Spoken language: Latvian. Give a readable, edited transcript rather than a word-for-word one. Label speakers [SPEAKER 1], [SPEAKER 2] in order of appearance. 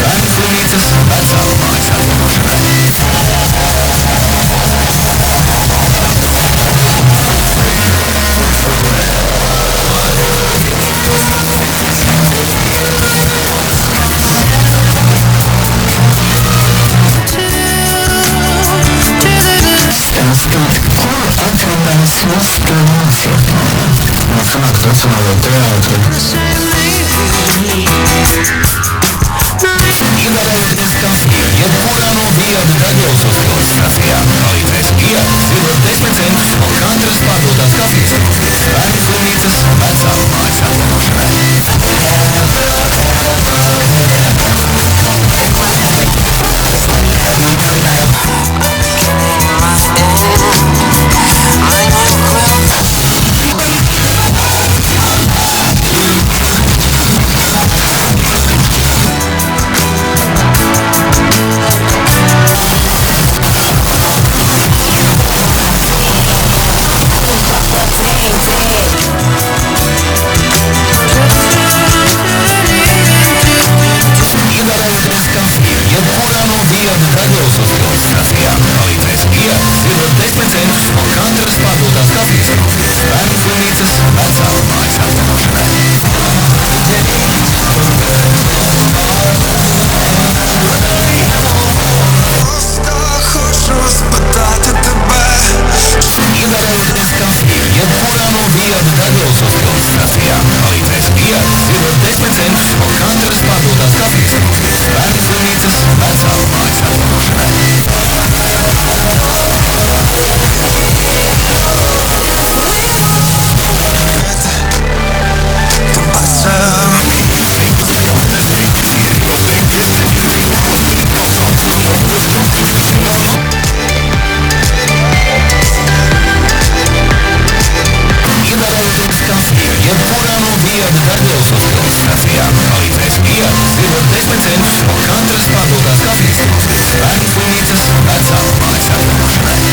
[SPEAKER 1] Bērnu slimnīcas vecāku mājas atjaunošanai.
[SPEAKER 2] Stāstīt, ko atradās noskaņošanā. No kāda nacionālo teātra.
[SPEAKER 1] Ievērojoties kafiju, jebkurā no Viada Dagļos uzpildes stacijām, palīdzēs Viada ziedot 10 centus no katras pārdotās kafijas krūzes. Bērnu slimnīcas vecāku mājas atjaunošanai. Ievērojoties kafiju, jebkurā no Viada Dagļos uzpildes stacijām, palīdzēs Viada ziedot 10 centus no katras pārdotās kafijas krūzes. Bērnu slimnīcas vecāku mājas atjaunošanai. Ievērojoties kafiju, jebkurā no Viada Dagļos uzpildes stacijām, palīdzēs Viada ziedot 10 centus no katras pārdotās kafijas krūzes. Bērnu slimnīcas vecāku mājas atjaunošanai. Ievērojoties kafiju, jebkurā no Viada Dagļos uzpildes stacijām, palīdzēs Viada ziedot 10 centus no katras pārdotās kafijas krūzes. Bērnu slimnīcas vecāku mājas atjaunošanai.